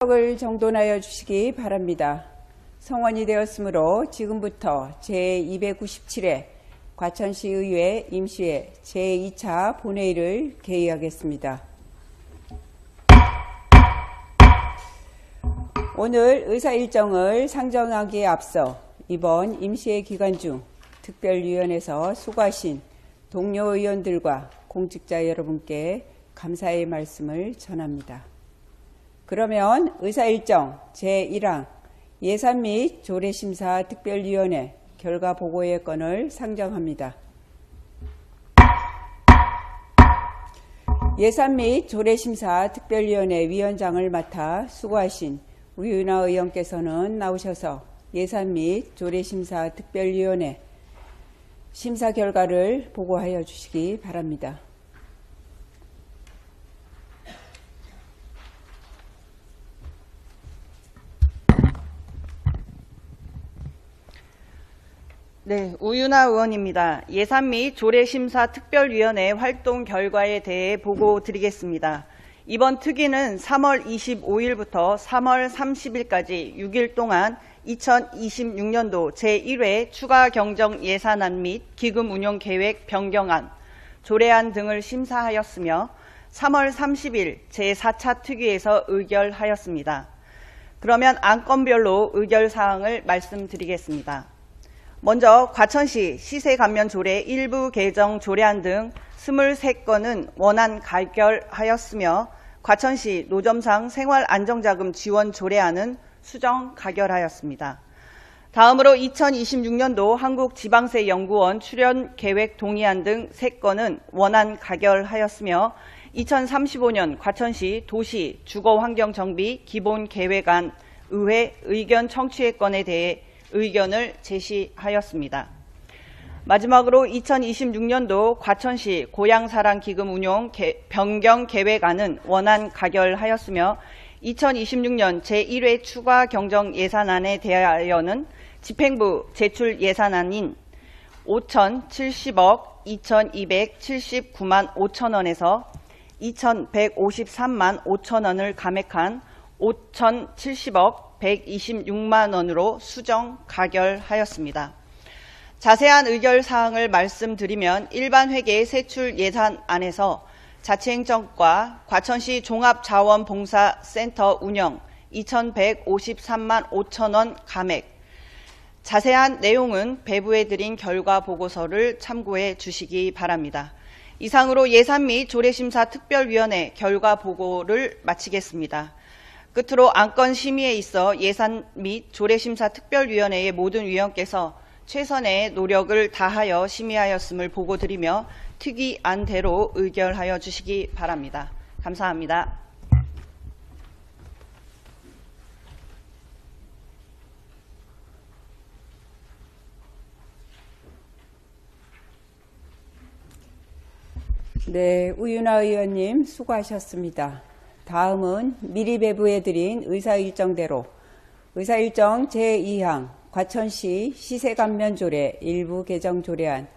을 정돈하여 주시기 바랍니다. 성원이 되었으므로 지금부터 제297회 과천시의회 임시회 제2차 본회의를 개의하겠습니다. 오늘 의사 일정을 상정하기에 앞서 이번 임시회 기간 중 특별위원회에서 수고하신 동료 의원들과 공직자 여러분께 감사의 말씀을 전합니다. 그러면 의사일정 제1항 예산 및 조례심사 특별위원회 결과 보고의 건을 상정합니다. 예산 및 조례심사 특별위원회 위원장을 맡아 수고하신 우윤아 의원께서는 나오셔서 예산 및 조례심사 특별위원회 심사 결과를 보고하여 주시기 바랍니다. 네, 우윤아 의원입니다. 예산 및 조례심사 특별위원회 활동 결과에 대해 보고 드리겠습니다. 이번 특위는 3월 25일부터 3월 30일까지 6일 동안 2026년도 제1회 추가 경정 예산안 및 기금 운용 계획 변경안, 조례안 등을 심사하였으며 3월 30일 제4차 특위에서 의결하였습니다. 그러면 안건별로 의결사항을 말씀드리겠습니다. 먼저 과천시 시세감면조례 일부 개정 조례안 등 23건은 원안 가결하였으며 과천시 노점상 생활안정자금 지원 조례안은 수정 가결하였습니다. 다음으로 2026년도 한국지방세연구원 출연 계획 동의안 등 3건은 원안 가결하였으며 2035년 과천시 도시 주거환경정비 기본계획안 의회 의견 청취의 건에 대해 의견을 제시하였습니다. 마지막으로 2026년도 과천시 고향사랑기금 운용 변경 계획안은 원안 가결하였으며 2026년 제1회 추가 경정 예산안에 대하여는 집행부 제출 예산안인 5,070억 2,279만 5천원에서 2,153만 5천원을 감액한 5,070억 126만 원으로 수정 가결하였습니다. 자세한 의결사항을 말씀드리면 일반회계 세출 예산안에서 자치행정과 과천시 종합자원봉사센터 운영 2,153만 5천원 감액, 자세한 내용은 배부해드린 결과 보고서를 참고해 주시기 바랍니다. 이상으로 예산 및 조례심사 특별위원회 결과 보고를 마치겠습니다. 끝으로 안건 심의에 있어 예산 및 조례심사 특별위원회의 모든 위원께서 최선의 노력을 다하여 심의하였음을 보고드리며 특위안대로 의결하여 주시기 바랍니다. 감사합니다. 네, 우윤아 의원님 수고하셨습니다. 다음은 미리 배부해드린 의사일정대로 의사일정 제2항 과천시 시세감면조례 일부 개정 조례안,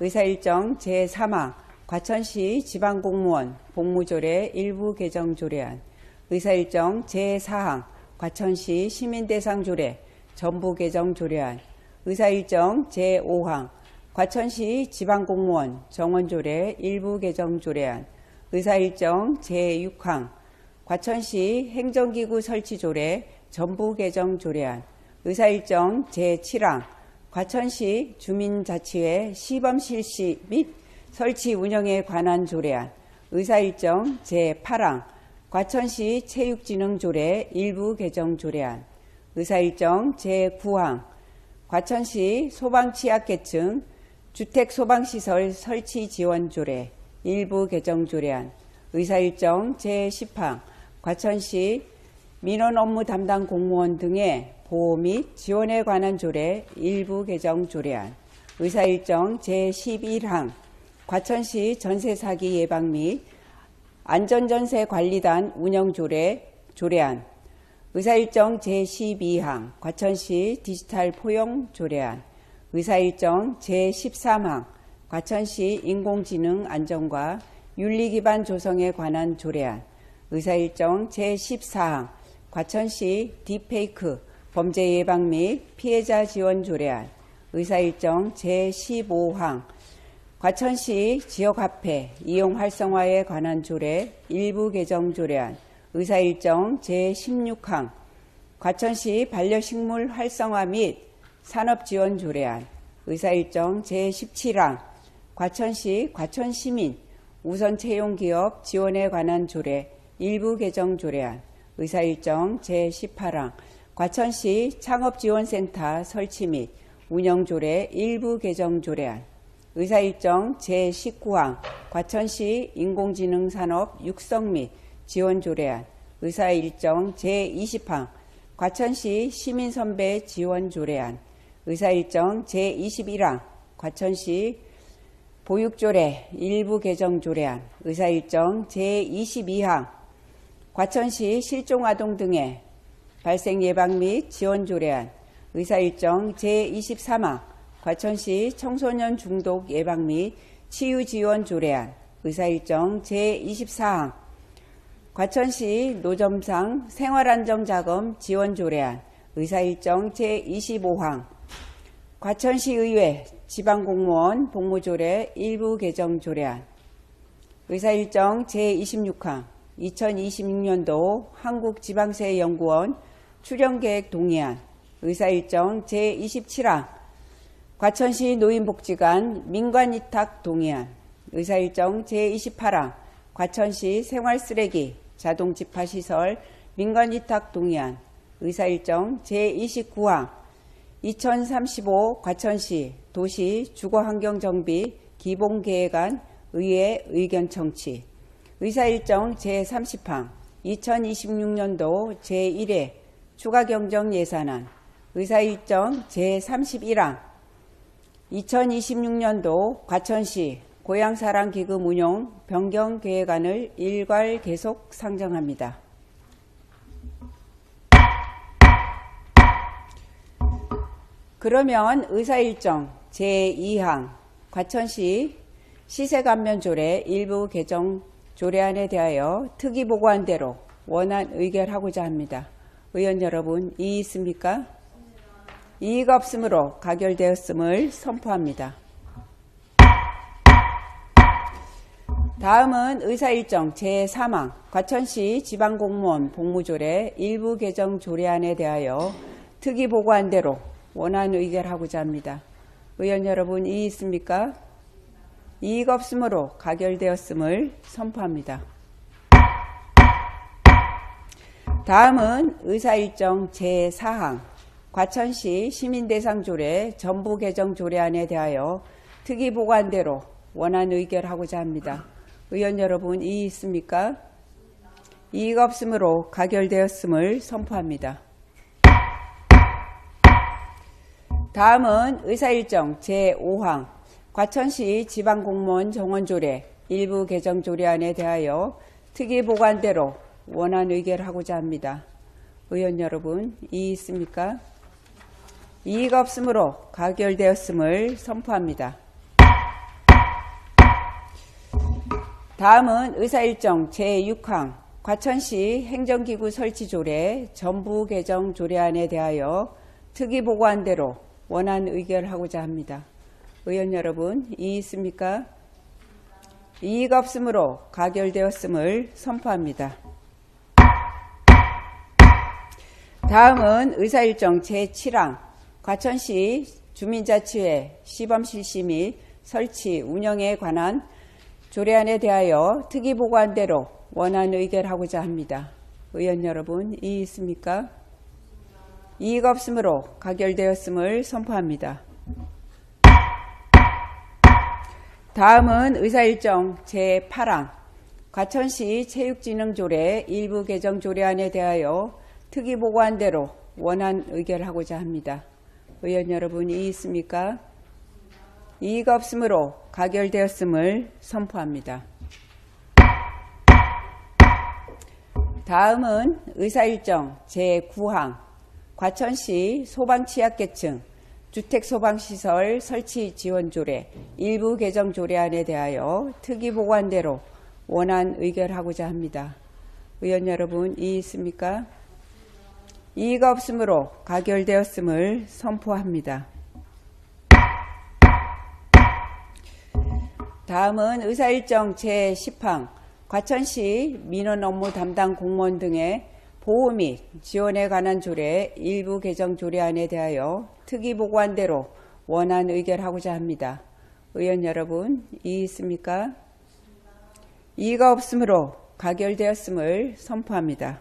의사일정 제3항 과천시 지방공무원 복무조례 일부 개정 조례안, 의사일정 제4항 과천시 시민대상조례 전부 개정 조례안, 의사일정 제5항 과천시 지방공무원 정원조례 일부 개정 조례안, 의사일정 제6항 과천시 행정기구 설치조례 전부 개정 조례안, 의사일정 제7항 과천시 주민자치회 시범 실시 및 설치 운영에 관한 조례안, 의사일정 제8항 과천시 체육진흥조례 일부 개정 조례안, 의사일정 제9항 과천시 소방취약계층 주택소방시설 설치 지원 조례 일부 개정 조례안, 의사일정 제10항 과천시 민원 업무 담당 공무원 등의 보호 및 지원에 관한 조례 일부 개정 조례안, 의사일정 제11항 과천시 전세사기 예방 및 안전전세관리단 운영조례안, 의사일정 제12항 과천시 디지털 포용 조례안, 의사일정 제13항 과천시 인공지능 안전과 윤리기반 조성에 관한 조례안, 의사일정 제14항 과천시 딥페이크 범죄 예방 및 피해자 지원 조례안, 의사일정 제15항, 과천시 지역화폐 이용 활성화에 관한 조례 일부 개정 조례안, 의사일정 제16항, 과천시 반려식물 활성화 및 산업지원 조례안, 의사일정 제17항, 과천시 과천시민 우선채용기업 지원에 관한 조례 일부 개정 조례안, 의사일정 제18항, 과천시 창업지원센터 설치 및 운영조례 일부 개정 조례안, 의사일정 제19항, 과천시 인공지능산업 육성 및 지원 조례안, 의사일정 제20항, 과천시 시민선배 지원 조례안, 의사일정 제21항, 과천시 보육조례 일부 개정 조례안, 의사일정 제22항, 과천시 실종아동 등의 발생 예방 및 지원 조례안, 의사일정 제23항, 과천시 청소년 중독 예방 및 치유 지원 조례안, 의사일정 제24항, 과천시 노점상 생활안정자금 지원 조례안, 의사일정 제25항, 과천시의회 지방공무원 복무조례 일부 개정 조례안, 의사일정 제26항, 2026년도 한국지방세연구원 출연계획 동의안, 의사일정 제27항, 과천시 노인복지관 민관위탁 동의안, 의사일정 제28항, 과천시 생활쓰레기 자동집하시설 민관위탁 동의안, 의사일정 제29항, 2035 과천시 도시 주거환경정비 기본계획안 의회 의견 청취, 의사일정 제30항, 2026년도 제1회 추가경정예산안, 의사일정 제31항, 2026년도 과천시 고향사랑기금 운용 변경계획안을 일괄 계속 상정합니다. 그러면 의사일정 제2항 과천시 시세감면조례 일부 개정 조례안에 대하여 특위보고안대로 원안 의결하고자 합니다. 의원 여러분, 이의 있습니까? 이의가 없으므로 가결되었음을 선포합니다. 다음은 의사일정 제3항 과천시 지방공무원 복무조례 일부 개정 조례안에 대하여 특위보고안대로 원안 의결하고자 합니다. 의원 여러분, 이의 있습니까? 이의가 없으므로 가결되었음을 선포합니다. 다음은 의사일정 제4항 과천시 시민대상조례 전부 개정 조례안에 대하여 특위보고안대로 원안 의결하고자 합니다. 의원 여러분, 이의 있습니까? 이의가 없으므로 가결되었음을 선포합니다. 다음은 의사일정 제5항 과천시 지방공무원 정원조례 일부 개정 조례안에 대하여 특위보고안대로 원안 의결하고자 합니다. 의원 여러분, 이의 있습니까? 이의가 없으므로 가결되었음을 선포합니다. 다음은 의사일정 제6항 과천시 행정기구 설치조례 전부 개정 조례안에 대하여 특위보고안대로 원안 의결하고자 합니다. 의원 여러분, 이의 있습니까? 이의가 없으므로 가결되었음을 선포합니다. 다음은 의사일정 제7항 과천시 주민자치회 시범 실시 및 설치 운영에 관한 조례안에 대하여 특위보고안대로 원안 의결하고자 합니다. 의원 여러분, 이의 있습니까? 이의가 없으므로 가결되었음을 선포합니다. 다음은 의사일정 제8항 과천시 체육진흥조례 일부 개정 조례안에 대하여 특위보고안대로 원안 의결하고자 합니다. 의원 여러분, 이의 있습니까? 이의가 없으므로 가결되었음을 선포합니다. 다음은 의사일정 제9항 과천시 소방취약계층 주택소방시설 설치 지원조례 일부 개정 조례안에 대하여 특위보고안대로 원안 의결하고자 합니다. 의원 여러분, 이의 있습니까? 이의가 없으므로 가결되었음을 선포합니다. 다음은 의사일정 제10항 과천시 민원 업무 담당 공무원 등의 보호 및 지원에 관한 조례 일부 개정 조례안에 대하여 특이보고한 대로 원안 의결하고자 합니다. 의원 여러분, 이의 있습니까? 이의가 없으므로 가결되었음을 선포합니다.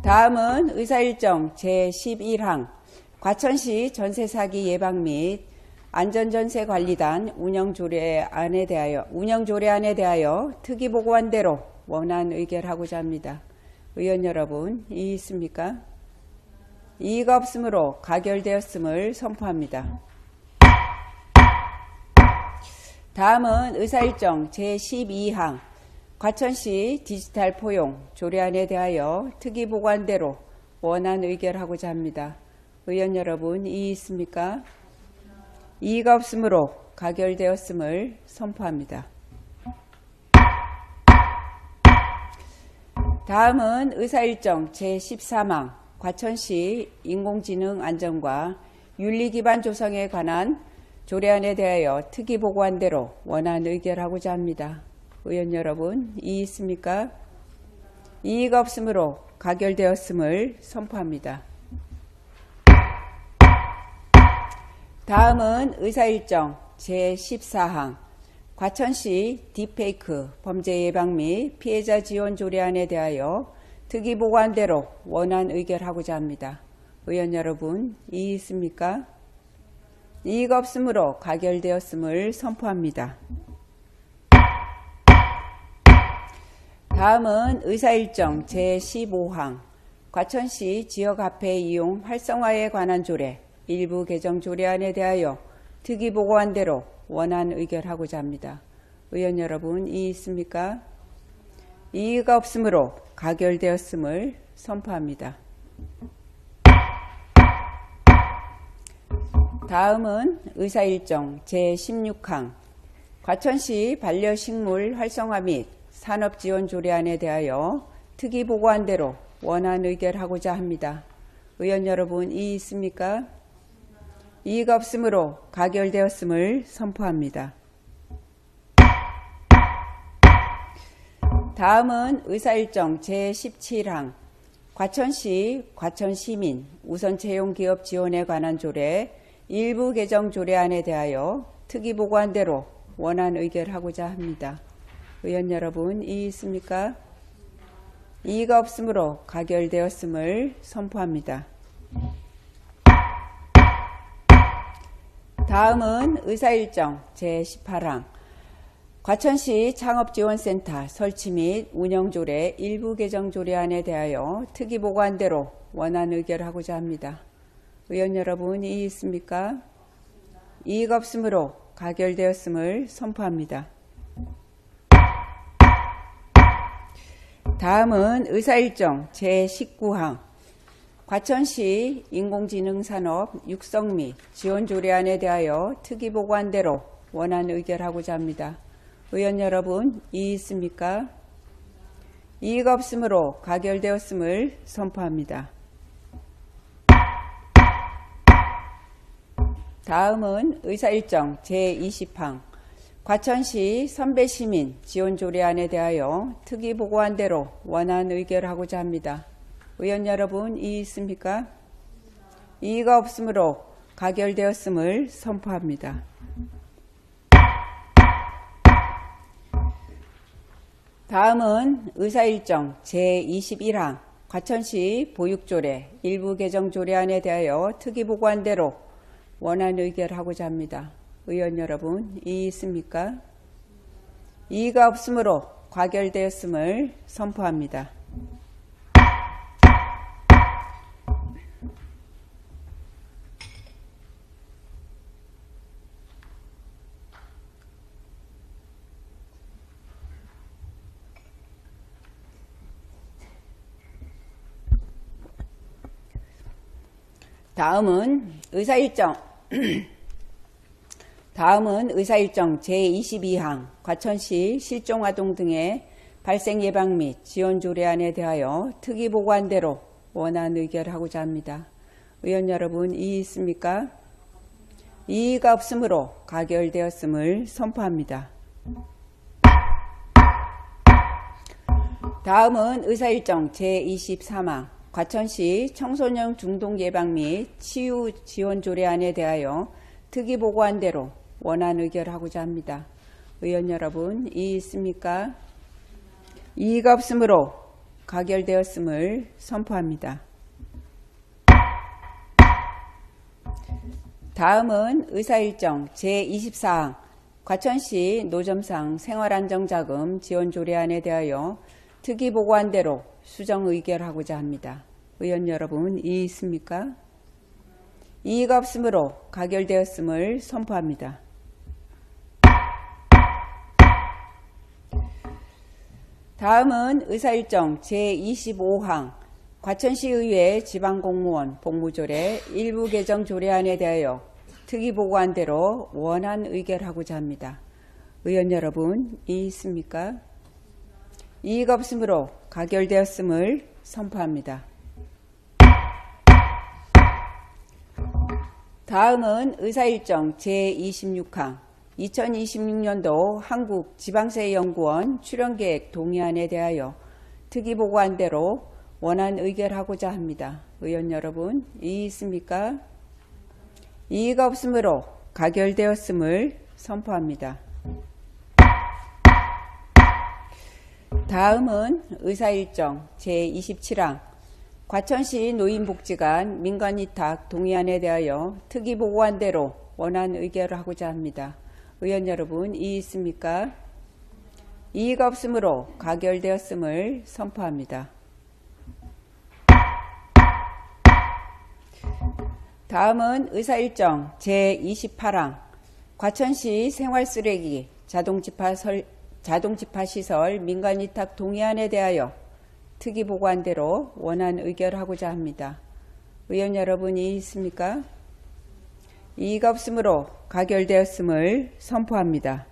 다음은 의사일정 제11항 과천시 전세사기 예방 및 안전전세관리단 운영조례안에 대하여 특이보고한 대로 원안 의결하고자 합니다. 의원 여러분, 이의 있습니까? 이의가 없으므로 가결되었음을 선포합니다. 다음은 의사일정 제12항 과천시 디지털 포용 조례안에 대하여 특이보고한 대로 원안 의결하고자 합니다. 의원 여러분, 이의 있습니까? 이의가 없으므로 가결되었음을 선포합니다. 다음은 의사일정 제13항 과천시 인공지능 안전과 윤리기반 조성에 관한 조례안에 대하여 특이보고한 대로 원안 의결하고자 합니다. 의원 여러분, 이의 있습니까? 이의가 없으므로 가결되었음을 선포합니다. 다음은 의사일정 제14항 과천시 딥페이크 범죄 예방 및 피해자 지원 조례안에 대하여 특이보고한 대로 원안 의결하고자 합니다. 의원 여러분, 이의 있습니까? 이의가 없으므로 가결되었음을 선포합니다. 다음은 의사일정 제15항 과천시 지역화폐 이용 활성화에 관한 조례 일부 개정 조례안에 대하여 특이보고한 대로 원안 의결하고자 합니다. 의원 여러분, 이의 있습니까? 이의가 없으므로 가결되었음을 선포합니다. 다음은 의사일정 제16항 과천시 반려식물 활성화 및 산업지원 조례안에 대하여 특이보고한 대로 원안 의결하고자 합니다. 의원 여러분, 이의 있습니까? 이의가 없으므로 가결되었음을 선포합니다. 다음은 의사일정 제17항 과천시 과천시민 우선채용 기업 지원에 관한 조례 일부 개정 조례안에 대하여 특이보고한 대로 원안 의결하고자 합니다. 의원 여러분, 이의 있습니까? 이의가 없으므로 가결되었음을 선포합니다. 다음은 의사일정 제18항 과천시 창업지원센터 설치 및 운영조례 일부 개정 조례안에 대하여 특이보고한 대로 원안 의결하고자 합니다. 의원 여러분, 이의 있습니까? 이의가 없으므로 가결되었음을 선포합니다. 다음은 의사일정 제19항 과천시 인공지능산업 육성 및 지원 조례안에 대하여 특이보고한 대로 원안 의결하고자 합니다. 의원 여러분, 이의 있습니까? 이의가 없으므로 가결되었음을 선포합니다. 다음은 의사일정 제20항 과천시 선배시민 지원 조례안에 대하여 특이보고한 대로 원안 의결하고자 합니다. 의원 여러분, 이의 있습니까? 이의가 없으므로 가결되었음을 선포합니다. 다음은 의사일정 제21항 과천시 보육조례 일부 개정 조례안에 대하여 특이보고한 대로 원안 의결하고자 합니다. 의원 여러분, 이의 있습니까? 이의가 없으므로 가결되었음을 선포합니다. 다음은 의사일정 제22항 과천시 실종아동 등의 발생 예방 및 지원 조례안에 대하여 특위보고안대로 원안 의결하고자 합니다. 의원 여러분, 이의 있습니까? 이의가 없으므로 가결되었음을 선포합니다. 다음은 의사일정 제24항 과천시 청소년 중독 예방 및 치유 지원 조례안에 대하여 특위보고안대로 원안 의결하고자 합니다. 의원 여러분, 이의 있습니까? 이의가 없으므로 가결되었음을 선포합니다. 다음은 의사일정 제24항 과천시 노점상 생활안정자금 지원 조례안에 대하여 특위보고안대로 수정 의결하고자 합니다. 의원 여러분, 이의 있습니까? 이의가 없으므로 가결되었음을 선포합니다. 다음은 의사일정 제25항 과천시의회 지방공무원 복무조례 일부 개정 조례안에 대하여 특위보고안대로 원안 의결하고자 합니다. 의원 여러분, 이의 있습니까? 이의가 없으므로 가결되었음을 선포합니다. 다음은 의사일정 제26항 2026년도 한국지방세연구원 출연계획 동의안에 대하여 특위보고안대로 원안 의결하고자 합니다. 의원 여러분, 이의 있습니까? 이의가 없으므로 가결되었음을 선포합니다. 다음은 의사일정 제27항 과천시 노인복지관 민간위탁 동의안에 대하여 특위보고안대로 원안 의결하고자 합니다. 의원 여러분, 이의 있습니까? 이의가 없으므로 가결되었음을 선포합니다. 다음은 의사일정 제28항 과천시 생활쓰레기 자동집하시설 민간위탁 동의안에 대하여 특위보고안대로 원안 의결하고자 합니다. 의원 여러분, 이의 있습니까? 이의가 없으므로 가결되었음을 선포합니다.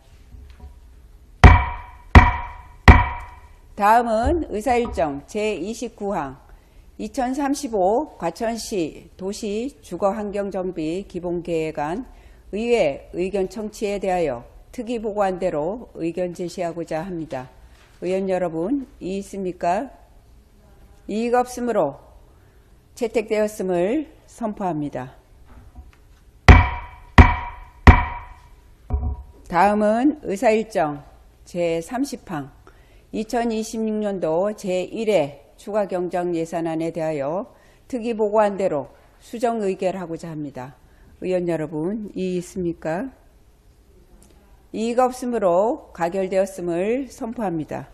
다음은 의사일정 제29항 2035 과천시 도시 주거환경정비 기본계획안 의회 의견 청취에 대하여 특위보고안대로 의견 제시하고자 합니다. 의원 여러분, 이의 있습니까? 이의가 없으므로 채택되었음을 선포합니다. 다음은 의사일정 제30항 2026년도 제1회 추가경정예산안에 대하여 특위보고안대로 수정 의결하고자 합니다. 의원 여러분, 이의 있습니까? 이의가 없으므로 가결되었음을 선포합니다.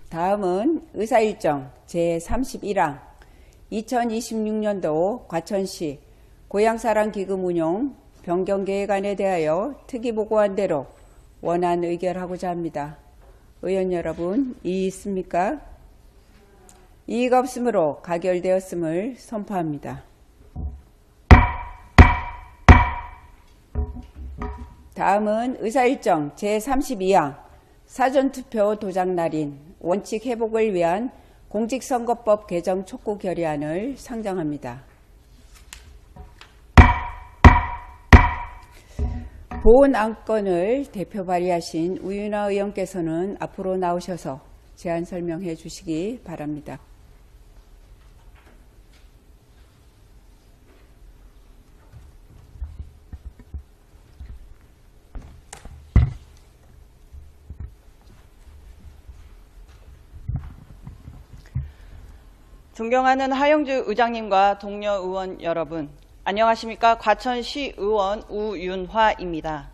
다음은 의사일정 제31항 2026년도 과천시 고향사랑기금 운용 변경계획안에 대하여 특위보고안대로 원안 의결하고자 합니다. 의원 여러분, 이의 있습니까? 이의가 없으므로 가결되었음을 선포합니다. 다음은 의사일정 제32항 사전투표 도장날인 원칙 회복을 위한 공직선거법 개정 촉구 결의안을 상정합니다. 본 안건을 대표 발의하신 우윤아 의원께서는 앞으로 나오셔서 제안 설명해 주시기 바랍니다. 존경하는 하영주 의장님과 동료 의원 여러분, 안녕하십니까? 과천시의원 우윤화입니다.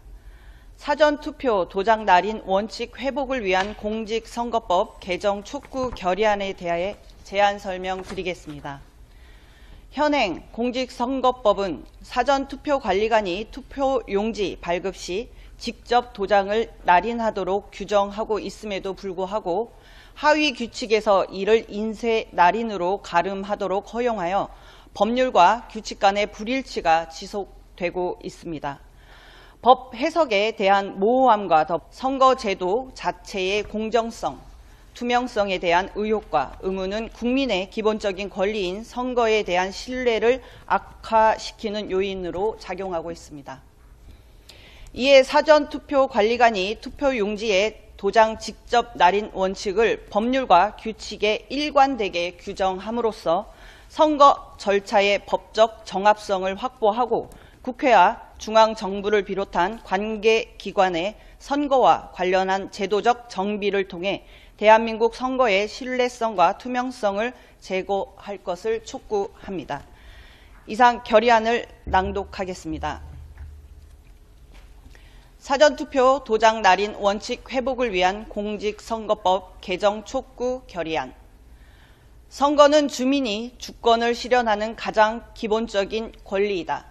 사전투표 도장 날인 원칙 회복을 위한 공직선거법 개정 촉구 결의안에 대해 제안 설명드리겠습니다. 현행 공직선거법은 사전투표관리관이 투표용지 발급 시 직접 도장을 날인하도록 규정하고 있음에도 불구하고 하위 규칙에서 이를 인쇄 날인으로 가름하도록 허용하여 법률과 규칙 간의 불일치가 지속되고 있습니다. 법 해석에 대한 모호함과 더불어 선거제도 자체의 공정성, 투명성에 대한 의혹과 의문은 국민의 기본적인 권리인 선거에 대한 신뢰를 악화시키는 요인으로 작용하고 있습니다. 이에 사전투표관리관이 투표용지에 도장 직접 날인 원칙을 법률과 규칙에 일관되게 규정함으로써 선거 절차의 법적 정합성을 확보하고 국회와 중앙정부를 비롯한 관계기관의 선거와 관련한 제도적 정비를 통해 대한민국 선거의 신뢰성과 투명성을 제고할 것을 촉구합니다. 이상 결의안을 낭독하겠습니다. 사전투표 도장 날인 원칙 회복을 위한 공직선거법 개정 촉구 결의안. 선거는 주민이 주권을 실현하는 가장 기본적인 권리이다.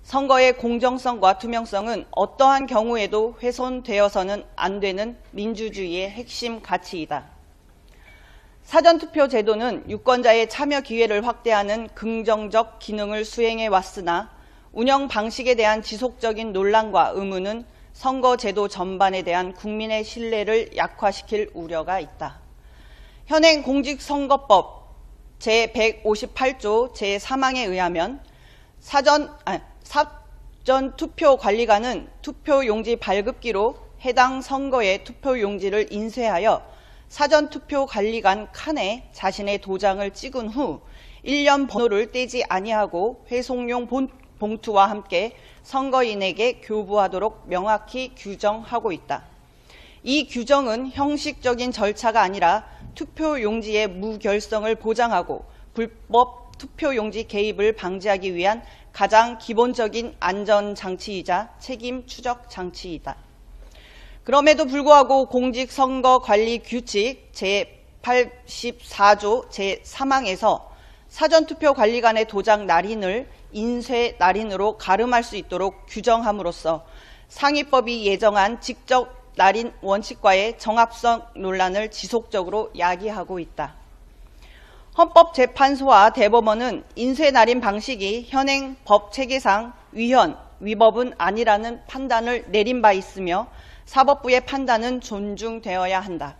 선거의 공정성과 투명성은 어떠한 경우에도 훼손되어서는 안 되는 민주주의의 핵심 가치이다. 사전투표 제도는 유권자의 참여 기회를 확대하는 긍정적 기능을 수행해 왔으나 운영 방식에 대한 지속적인 논란과 의문은 선거제도 전반에 대한 국민의 신뢰를 약화시킬 우려가 있다. 현행 공직선거법 제158조 제3항에 의하면 사전투표관리관은 투표용지 발급기로 해당 선거의 투표용지를 인쇄하여 사전투표관리관 칸에 자신의 도장을 찍은 후 1년 번호를 떼지 아니하고 회송용 봉투와 함께 선거인에게 교부하도록 명확히 규정하고 있다. 이 규정은 형식적인 절차가 아니라 투표용지의 무결성을 보장하고 불법 투표용지 개입을 방지하기 위한 가장 기본적인 안전장치이자 책임 추적 장치이다. 그럼에도 불구하고 공직선거관리규칙 제84조 제3항에서 사전투표관리관의 도장 날인을 인쇄 날인으로 가름할 수 있도록 규정함으로써 상위법이 예정한 직접 날인 원칙과의 정합성 논란을 지속적으로 야기하고 있다. 헌법재판소와 대법원은 인쇄 날인 방식이 현행 법 체계상 위헌/위법은 아니라는 판단을 내린 바 있으며 사법부의 판단은 존중되어야 한다.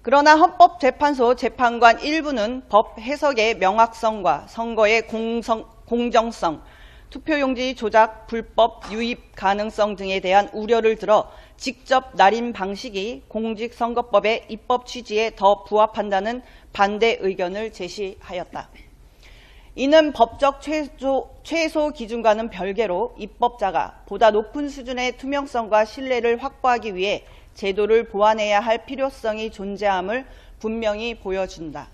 그러나 헌법재판소 재판관 일부는 법 해석의 명확성과 선거의 공정성, 투표용지 조작 불법 유입 가능성 등에 대한 우려를 들어 직접 날인 방식이 공직선거법의 입법 취지에 더 부합한다는 반대 의견을 제시하였다. 이는 법적 최소 기준과는 별개로 입법자가 보다 높은 수준의 투명성과 신뢰를 확보하기 위해 제도를 보완해야 할 필요성이 존재함을 분명히 보여준다.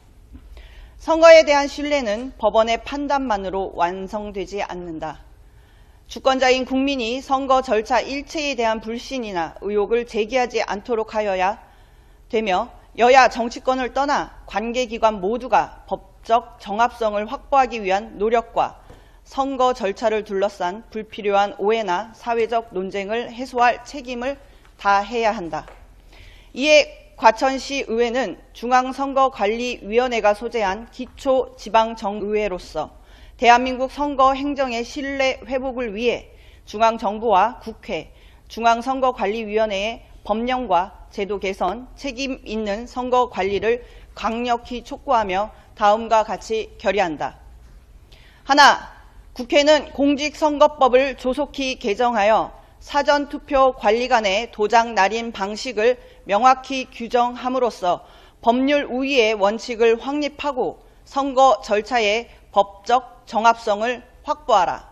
선거에 대한 신뢰는 법원의 판단만으로 완성되지 않는다. 주권자인 국민이 선거 절차 일체에 대한 불신이나 의혹을 제기하지 않도록 하여야 되며 여야 정치권을 떠나 관계기관 모두가 법적 정합성을 확보하기 위한 노력과 선거 절차를 둘러싼 불필요한 오해나 사회적 논쟁을 해소할 책임을 다해야 한다. 이에 과천시의회는 중앙선거관리위원회가 소재한 기초지방정의회로서 대한민국 선거 행정의 신뢰 회복을 위해 중앙정부와 국회, 중앙선거관리위원회의 법령과 제도 개선, 책임 있는 선거 관리를 강력히 촉구하며 다음과 같이 결의한다. 하나, 국회는 공직선거법을 조속히 개정하여 사전투표관리관의 도장 날인 방식을 명확히 규정함으로써 법률 우위의 원칙을 확립하고 선거 절차의 법적 정합성을 확보하라.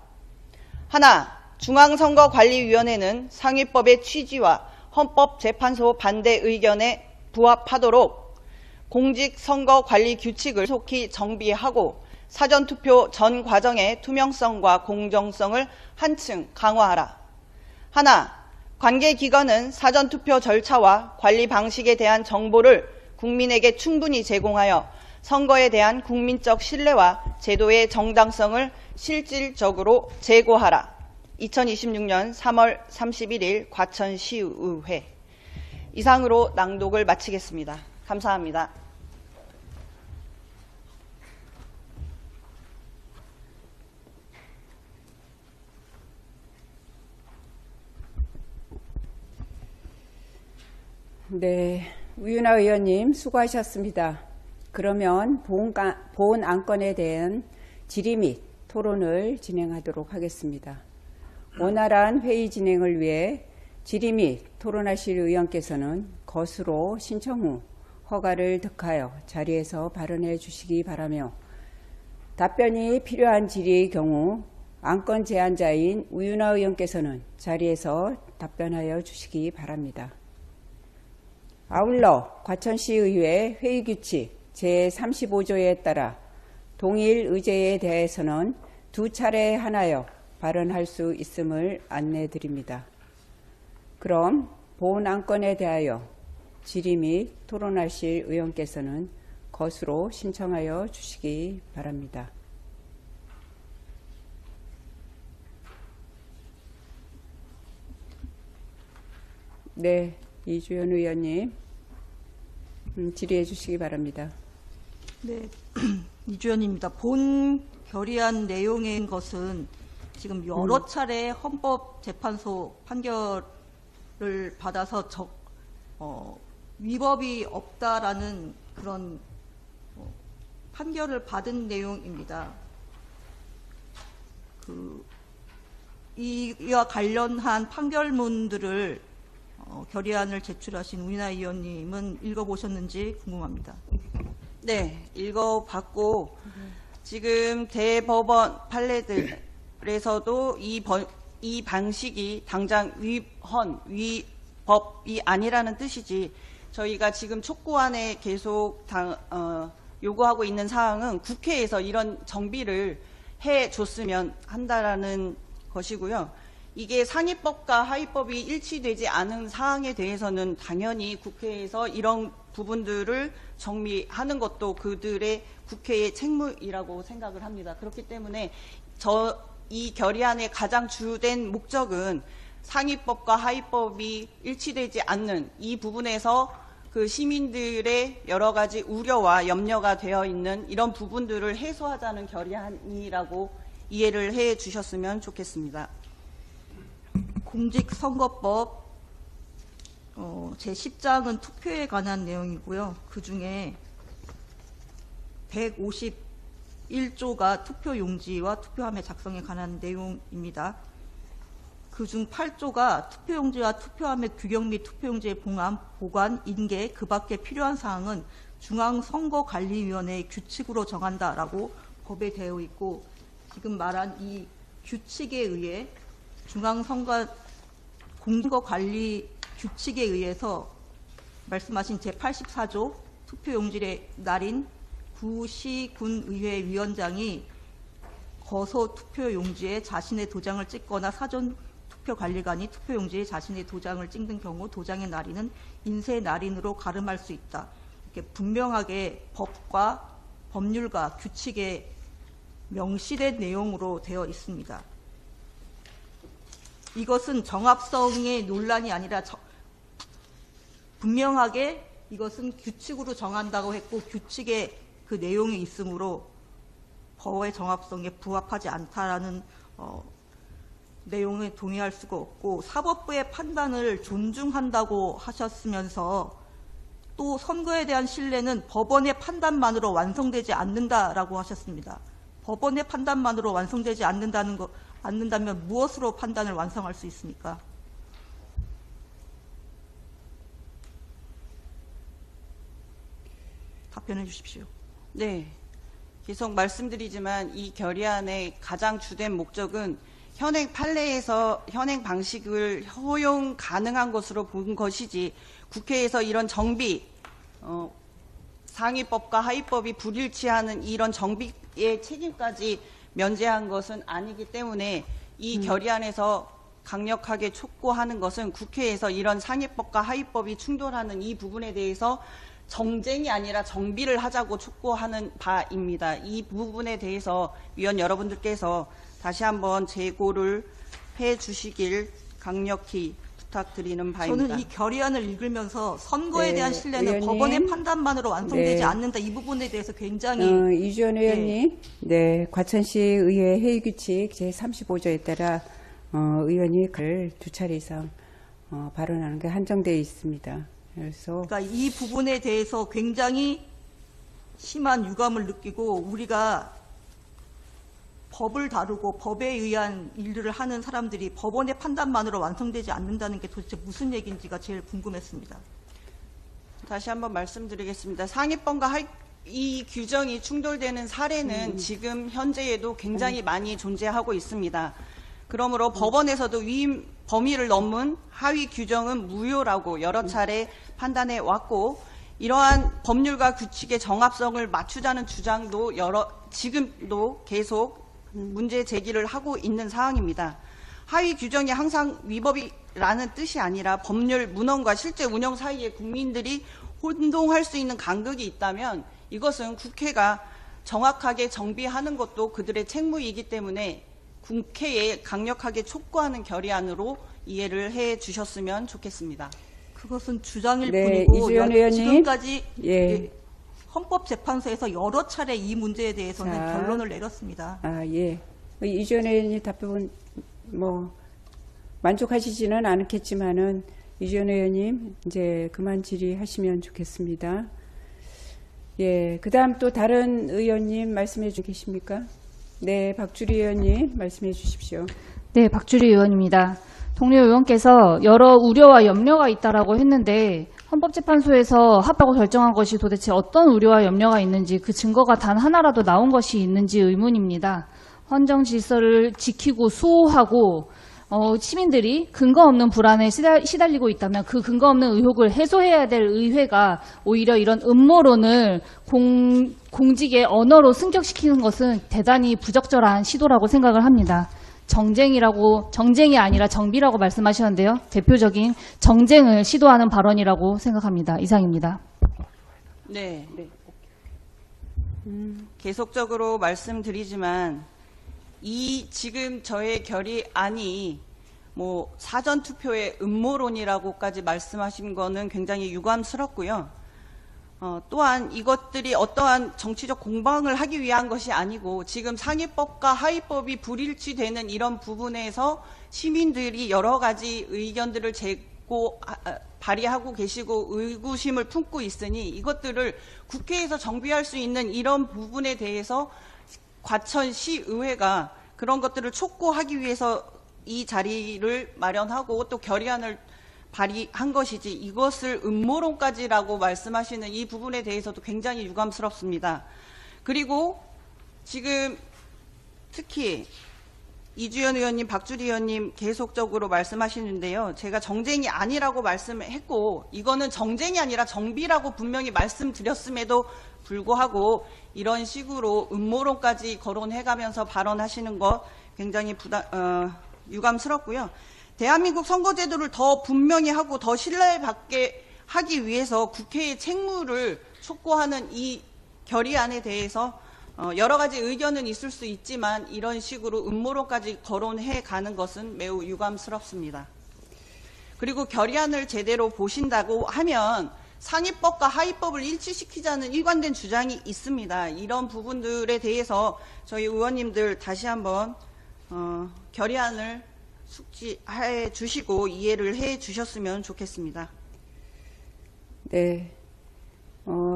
하나, 중앙선거관리위원회는 상위법의 취지와 헌법재판소 반대 의견에 부합하도록 공직선거관리규칙을 속히 정비하고 사전투표 전 과정의 투명성과 공정성을 한층 강화하라. 하나, 관계기관은 사전투표 절차와 관리 방식에 대한 정보를 국민에게 충분히 제공하여 선거에 대한 국민적 신뢰와 제도의 정당성을 실질적으로 제고하라. 2026년 3월 31일 과천시의회. 이상으로 낭독을 마치겠습니다. 감사합니다. 네, 우윤아 의원님 수고하셨습니다. 그러면 본 안건에 대한 질의 및 토론을 진행하도록 하겠습니다. 원활한 회의 진행을 위해 질의 및 토론하실 의원께서는 거수로 신청 후 허가를 득하여 자리에서 발언해 주시기 바라며, 답변이 필요한 질의의 경우 안건 제안자인 우윤아 의원께서는 자리에서 답변하여 주시기 바랍니다. 아울러 과천시의회 회의규칙 제35조에 따라 동일 의제에 대해서는 2차례 하나여 발언할 수 있음을 안내드립니다. 그럼 본 안건에 대하여 질의 및 토론하실 의원께서는 거수로 신청하여 주시기 바랍니다. 네, 이주연 의원님 질의해 주시기 바랍니다. 네, 이주연입니다. 본 결의안 내용인 것은 지금 여러 차례 헌법재판소 판결을 받아서 위법이 없다라는 그런 판결을 받은 내용입니다. 이와 관련한 판결문들을 결의안을 제출하신 우윤아 의원님은 읽어보셨는지 궁금합니다. 네, 읽어봤고 지금 대법원 판례들에서도 이 방식이 당장 위법이 아니라는 뜻이지, 저희가 지금 촉구안에 계속 요구하고 있는 사항은 국회에서 이런 정비를 해줬으면 한다라는 것이고요. 이게 상위법과 하위법이 일치되지 않은 사항에 대해서는 당연히 국회에서 이런 부분들을 정리하는 것도 그들의 국회의 책무이라고 생각을 합니다. 그렇기 때문에 이 결의안의 가장 주된 목적은 상위법과 하위법이 일치되지 않는 이 부분에서 그 시민들의 여러 가지 우려와 염려가 되어 있는 이런 부분들을 해소하자는 결의안이라고 이해를 해 주셨으면 좋겠습니다. 공직선거법 제10장은 투표에 관한 내용이고요. 그중에 151조가 투표용지와 투표함의 작성에 관한 내용입니다. 그중 8조가 투표용지와 투표함의 규격 및 투표용지의 봉함, 보관, 인계, 그 밖에 필요한 사항은 중앙선거관리위원회의 규칙으로 정한다라고 법에 되어 있고, 지금 말한 이 규칙에 의해 공선거관리 규칙에 의해서 말씀하신 제84조 투표용지의 날인 구시군의회 위원장이 거소 투표용지에 자신의 도장을 찍거나 사전투표관리관이 투표용지에 자신의 도장을 찍는 경우 도장의 날인은 인쇄 날인으로 가름할 수 있다. 이렇게 분명하게 법과 법률과 규칙에 명시된 내용으로 되어 있습니다. 이것은 정합성의 논란이 아니라 분명하게 이것은 규칙으로 정한다고 했고, 규칙에 그 내용이 있으므로 법의 정합성에 부합하지 않다라는 내용에 동의할 수가 없고, 사법부의 판단을 존중한다고 하셨으면서 또 선거에 대한 신뢰는 법원의 판단만으로 완성되지 않는다라고 하셨습니다. 법원의 판단만으로 완성되지 않는다면 무엇으로 판단을 완성할 수 있습니까? 답변해 주십시오. 네, 계속 말씀드리지만 이 결의안의 가장 주된 목적은 현행 판례에서 현행 방식을 허용 가능한 것으로 본 것이지, 국회에서 이런 정비, 상위법과 하위법이 불일치하는 이런 정비의 책임까지 면제한 것은 아니기 때문에 이 결의안에서 강력하게 촉구하는 것은 국회에서 이런 상위법과 하위법이 충돌하는 이 부분에 대해서 정쟁이 아니라 정비를 하자고 촉구하는 바입니다. 이 부분에 대해서 위원 여러분들께서 다시 한번 재고를 해주시길 강력히 부탁드리는 바입니다. 저는 이 결의안을 읽으면서 선거에 대한 신뢰는 법원의 판단만으로 완성되지 않는다, 이 부분에 대해서 굉장히 이주연 의원님, 네, 과천시 의회 회의규칙 제35조에 따라 의원이 2차례 이상 발언하는 게 한정되어 있습니다. 그래서 그러니까 이 부분에 대해서 굉장히 심한 유감을 느끼고 우리가 법을 다루고 법에 의한 일들을 하는 사람들이 법원의 판단만으로 완성되지 않는다는 게 도대체 무슨 얘기인지가 제일 궁금했습니다. 다시 한번 말씀드리겠습니다. 상위법과 이 규정이 충돌되는 사례는 지금 현재에도 굉장히 많이 존재하고 있습니다. 그러므로 법원에서도 위임 범위를 넘은 하위 규정은 무효라고 여러 차례 판단해 왔고, 이러한 법률과 규칙의 정합성을 맞추자는 주장도 지금도 계속 문제 제기를 하고 있는 상황입니다. 하위 규정이 항상 위법이라는 뜻이 아니라 법률 문헌과 실제 운영 사이에 국민들이 혼동할 수 있는 간극이 있다면 이것은 국회가 정확하게 정비하는 것도 그들의 책무이기 때문에 국회에 강력하게 촉구하는 결의안으로 이해를 해 주셨으면 좋겠습니다. 그것은 주장일 네, 뿐이고 이주연 의원님. 지금까지 예. 헌법재판소에서 여러 차례 이 문제에 대해서는 자. 결론을 내렸습니다. 아, 예. 이주연 의원님 답변 뭐 만족하시지는 않겠지만은 이주연 의원님 이제 그만 질의하시면 좋겠습니다. 예. 그다음 또 다른 의원님 말씀해 주시겠습니까? 네, 박주리 의원님 말씀해 주십시오. 네, 박주리 의원입니다. 동료 의원께서 여러 우려와 염려가 있다라고 했는데 헌법재판소에서 합하고 결정한 것이 도대체 어떤 우려와 염려가 있는지 그 증거가 단 하나라도 나온 것이 있는지 의문입니다. 헌정 질서를 지키고 수호하고 시민들이 근거 없는 불안에 시달리고 있다면 그 근거 없는 의혹을 해소해야 될 의회가 오히려 이런 음모론을 공직의 언어로 승격시키는 것은 대단히 부적절한 시도라고 생각을 합니다. 정쟁이 아니라 정비라고 말씀하셨는데요. 대표적인 정쟁을 시도하는 발언이라고 생각합니다. 이상입니다. 네. 계속적으로 말씀드리지만 지금 저의 결의안이 뭐 사전투표의 음모론이라고까지 말씀하신 거는 굉장히 유감스럽고요. 또한 이것들이 어떠한 정치적 공방을 하기 위한 것이 아니고 지금 상위법과 하위법이 불일치되는 이런 부분에서 시민들이 여러 가지 의견들을 발의하고 계시고 의구심을 품고 있으니 이것들을 국회에서 정비할 수 있는 이런 부분에 대해서 과천시의회가 그런 것들을 촉구하기 위해서 이 자리를 마련하고 또 결의안을 발의한 것이지 이것을 음모론까지라고 말씀하시는 이 부분에 대해서도 굉장히 유감스럽습니다. 그리고 지금 특히 이주연 의원님, 박주리 의원님 계속적으로 말씀하시는데요. 제가 정쟁이 아니라고 말씀했고 이거는 정쟁이 아니라 정비라고 분명히 말씀드렸음에도 불구하고 이런 식으로 음모론까지 거론해가면서 발언하시는 것 굉장히 유감스럽고요. 대한민국 선거제도를 더 분명히 하고 더 신뢰받게 하기 위해서 국회의 책무를 촉구하는 이 결의안에 대해서 여러 가지 의견은 있을 수 있지만 이런 식으로 음모론까지 거론해 가는 것은 매우 유감스럽습니다. 그리고 결의안을 제대로 보신다고 하면 상위법과 하위법을 일치시키자는 일관된 주장이 있습니다. 이런 부분들에 대해서 저희 의원님들 다시 한번 결의안을 숙지해 주시고 이해를 해 주셨으면 좋겠습니다. 네.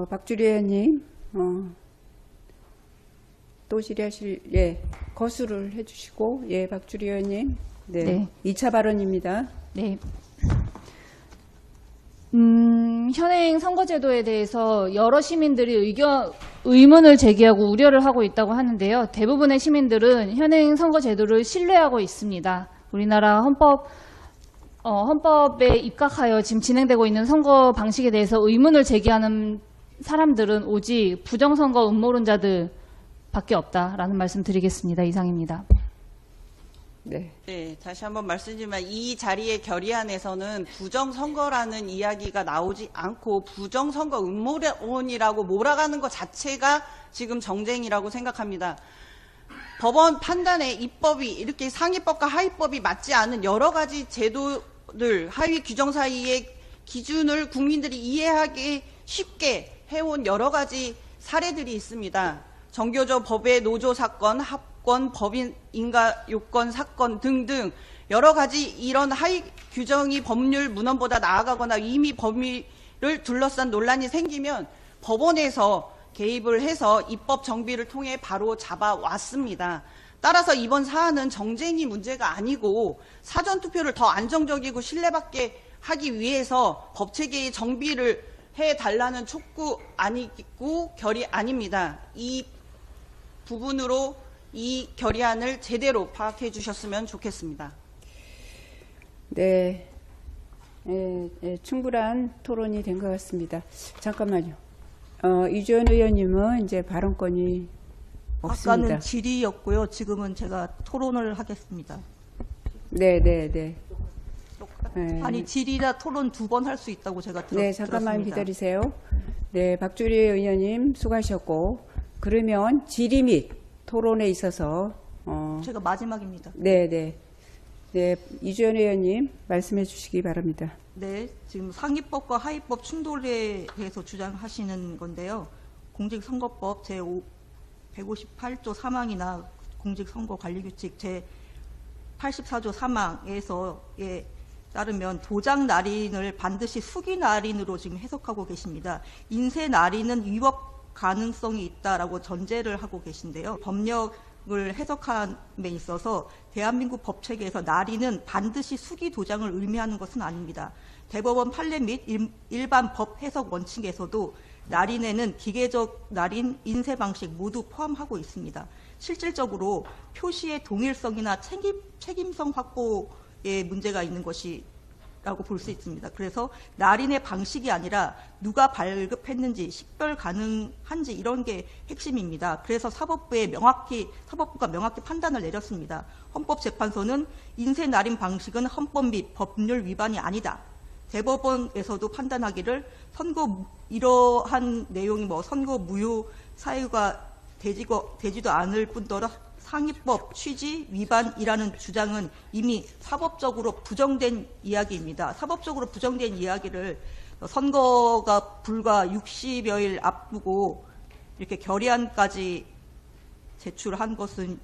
박주리 의원님, 또 질의하실, 예, 거수를 해 주시고, 예, 박주리 의원님. 네. 네. 2차 발언입니다. 네. 현행 선거제도에 대해서 여러 시민들이 의문을 제기하고 우려를 하고 있다고 하는데요. 대부분의 시민들은 현행 선거제도를 신뢰하고 있습니다. 우리나라 헌법에 입각하여 지금 진행되고 있는 선거 방식에 대해서 의문을 제기하는 사람들은 오직 부정선거 음모론자들 밖에 없다라는 말씀 드리겠습니다. 이상입니다. 네. 네, 다시 한번 말씀드리지만 이 자리의 결의안에서는 부정선거라는 이야기가 나오지 않고 부정선거 음모론이라고 몰아가는 것 자체가 지금 정쟁이라고 생각합니다. 법원 판단에 입법이 이렇게 상위법과 하위법이 맞지 않은 여러 가지 제도들, 하위 규정 사이의 기준을 국민들이 이해하기 쉽게 해온 여러 가지 사례들이 있습니다. 정교조 법의 노조 사건, 합권, 법인 인가 요건 사건 등등 여러 가지 이런 하위 규정이 법률 문헌보다 나아가거나 이미 둘러싼 논란이 생기면 법원에서 개입을 해서 입법 정비를 통해 바로 잡아왔습니다. 따라서 이번 사안은 정쟁이 문제가 아니고 사전투표를 더 안정적이고 신뢰받게 하기 위해서 법체계의 정비를 해달라는 촉구 아니고 결의 아닙니다. 이 부분으로 이 결의안을 제대로 파악해 주셨으면 좋겠습니다. 네, 충분한 토론이 된 것 같습니다. 잠깐만요. 이주연 의원님은 이제 발언권이 없습니다. 아까는 질의였고요. 지금은 제가 토론을 하겠습니다. 네. 아니 질의나 토론 2번 할 수 있다고 제가 네, 잠깐만 들었습니다. 기다리세요. 네, 박주리 의원님 수고하셨고, 그러면 질의 및 토론에 있어서 제가 마지막입니다. 네, 이주연 의원님 말씀해 주시기 바랍니다. 네, 지금 상위법과 하위법 충돌에 대해서 주장하시는 건데요. 공직선거법 제158조 3항이나 공직선거관리규칙 제84조 3항에서에 따르면 도장 날인을 반드시 수기 날인으로 지금 해석하고 계십니다. 인쇄 날인은 위법 가능성이 있다라고 전제를 하고 계신데요. 법령을 해석함에 있어서 대한민국 법체계에서 날인은 반드시 수기 도장을 의미하는 것은 아닙니다. 대법원 판례 및 일반 법 해석 원칙에서도 날인에는 기계적 날인, 인쇄 방식 모두 포함하고 있습니다. 실질적으로 표시의 동일성이나 책임성 확보에 문제가 있는 것이라고 볼 수 있습니다. 그래서 날인의 방식이 아니라 누가 발급했는지, 식별 가능한지 이런 게 핵심입니다. 그래서 사법부가 명확히 판단을 내렸습니다. 헌법재판소는 인쇄 날인 방식은 헌법 및 법률 위반이 아니다. 대법원에서도 판단하기를 이러한 내용이 선거 무효 사유가 되지도 않을 뿐더러 상위법 취지 위반이라는 주장은 이미 사법적으로 부정된 이야기입니다. 사법적으로 부정된 이야기를 선거가 불과 60여일 앞두고 이렇게 결의안까지 제출한 것은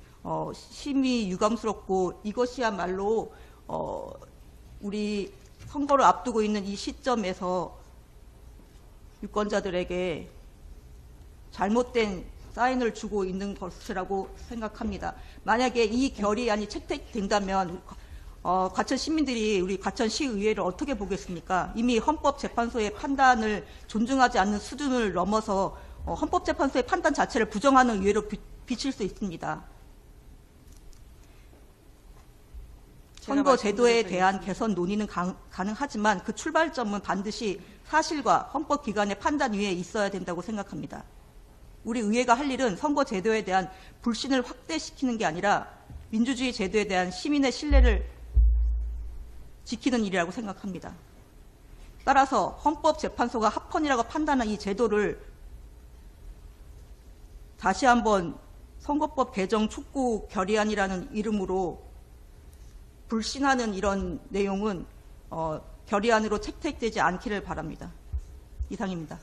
심히 유감스럽고 이것이야말로 우리 선거를 앞두고 있는 이 시점에서 유권자들에게 잘못된 사인을 주고 있는 것이라고 생각합니다. 만약에 이 결의안이 채택된다면 과천 시민들이 우리 과천시의회를 어떻게 보겠습니까? 이미 헌법재판소의 판단을 존중하지 않는 수준을 넘어서 헌법재판소의 판단 자체를 부정하는 의회로 비칠 수 있습니다. 선거 제도에 대한 개선 논의는 가능하지만 그 출발점은 반드시 사실과 헌법기관의 판단 위에 있어야 된다고 생각합니다. 우리 의회가 할 일은 선거 제도에 대한 불신을 확대시키는 게 아니라 민주주의 제도에 대한 시민의 신뢰를 지키는 일이라고 생각합니다. 따라서 헌법재판소가 합헌이라고 판단한 이 제도를 다시 한번 선거법 개정 촉구 결의안이라는 이름으로 불신하는 이런 내용은 결의안으로 채택되지 않기를 바랍니다. 이상입니다.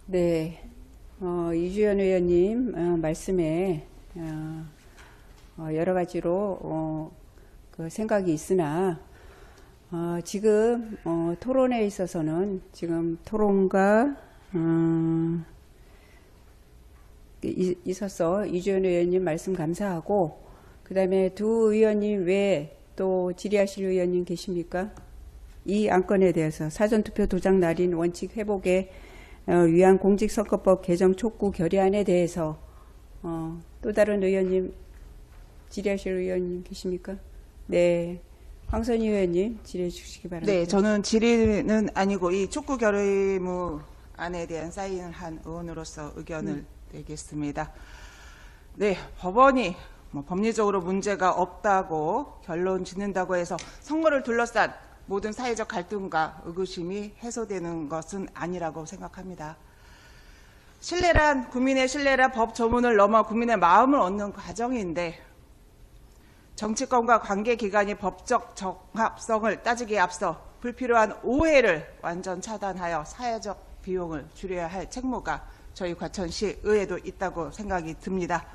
네, 이주연 의원님 말씀에 여러 가지로 그 생각이 있으나 지금 토론에 있어서는 지금 토론과 있어서 이주연 의원님 말씀 감사하고, 그 다음에 두 의원님 외에 또 질의하실 의원님 계십니까? 이 안건에 대해서 사전투표 도장 날인 원칙 회복에 위한 공직선거법 개정 촉구 결의안에 대해서 또 다른 의원님 질의하실 의원님 계십니까? 네, 황선희 의원님 질의해 주시기 바랍니다. 네, 저는 질의는 아니고 이 촉구 결의무안에 대한 사인을 한 의원으로서 의견을 내겠습니다. 네, 법원이 법리적으로 문제가 없다고 결론 짓는다고 해서 선거를 둘러싼 모든 사회적 갈등과 의구심이 해소되는 것은 아니라고 생각합니다. 신뢰란, 국민의 신뢰란 법 조문을 넘어 국민의 마음을 얻는 과정인데, 정치권과 관계기관이 법적 적합성을 따지기에 앞서 불필요한 오해를 완전 차단하여 사회적 비용을 줄여야 할 책무가 저희 과천시 의회도 있다고 생각이 듭니다.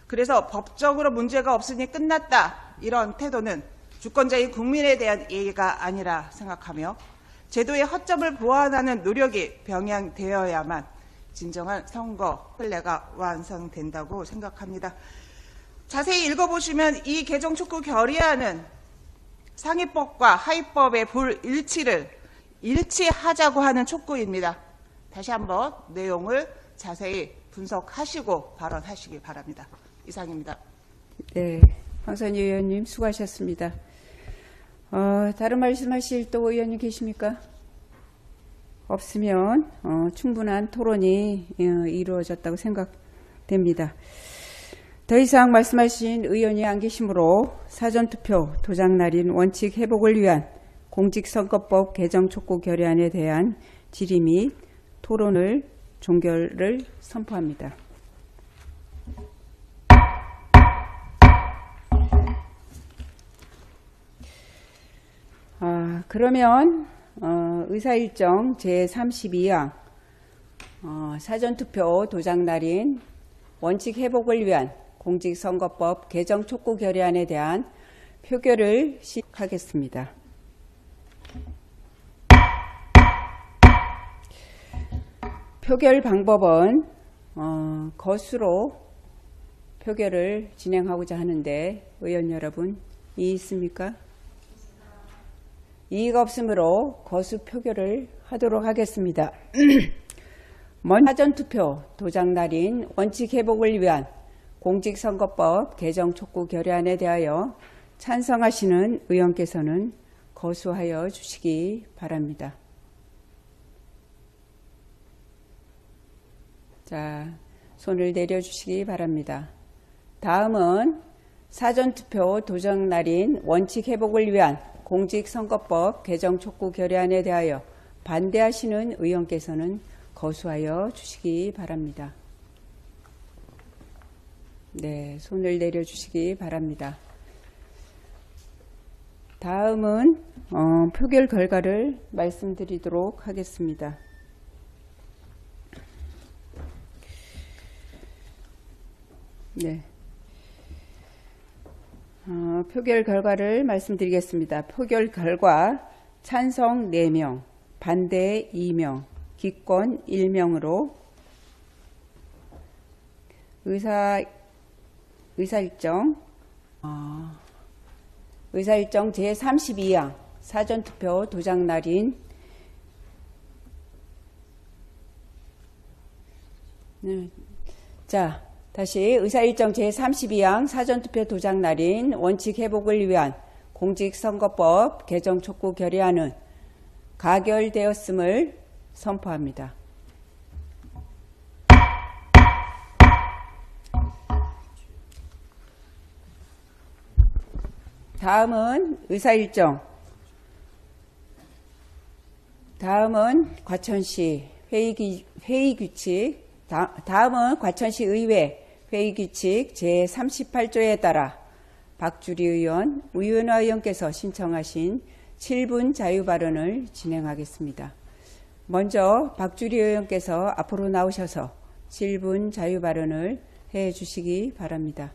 그래서 법적으로 문제가 없으니 끝났다, 이런 태도는 주권자인 국민에 대한 예의가 아니라 생각하며, 제도의 허점을 보완하는 노력이 병행되어야만 진정한 선거 판례가 완성된다고 생각합니다. 자세히 읽어보시면 이 개정 촉구 결의안은 상위법과 하위법의 불일치를 일치하자고 하는 촉구입니다. 다시 한번 내용을 자세히 분석하시고 발언하시기 바랍니다. 이상입니다. 네, 황선희 의원님 수고하셨습니다. 다른 말씀하실 또 의원님 계십니까? 없으면 충분한 토론이 이루어졌다고 생각됩니다. 더 이상 말씀하신 의원이 안 계시므로 사전투표 도장 날인 원칙 회복을 위한 공직선거법 개정 촉구 결의안에 대한 질의 및 토론을 종결을 선포합니다. 그러면 의사일정 제32항 사전투표 도장 날인 원칙 회복을 위한 공직선거법 개정 촉구 결의안에 대한 표결을 시작하겠습니다. 표결 방법은 거수로 표결을 진행하고자 하는데 의원 여러분 이의 있습니까? 이의가 없으므로 거수 표결을 하도록 하겠습니다. 먼저 사전투표 도장 날인 원칙 회복을 위한 공직선거법 개정 촉구 결의안에 대하여 찬성하시는 의원께서는 거수하여 주시기 바랍니다. 자, 손을 내려주시기 바랍니다. 다음은 사전투표 도장 날인 원칙 회복을 위한 공직선거법 개정 촉구 결의안에 대하여 반대하시는 의원께서는 거수하여 주시기 바랍니다. 네, 손을 내려주시기 바랍니다. 다음은 표결 결과를 말씀드리도록 하겠습니다. 네. 표결 결과를 말씀드리겠습니다. 표결 결과 찬성 4명, 반대 2명, 기권 1명으로 의사일정 제32항 사전투표 도장 날인 자, 다시 의사일정 제32항 사전투표 도장 날인 원칙 회복을 위한 공직선거법 개정 촉구 결의안은 가결되었음을 선포합니다. 다음은 과천시 회의규칙 다음은 과천시 의회 회의규칙 제38조에 따라 박주리 의원, 우윤아 의원께서 신청하신 7분 자유발언을 진행하겠습니다. 먼저 박주리 의원께서 앞으로 나오셔서 7분 자유발언을 해주시기 바랍니다.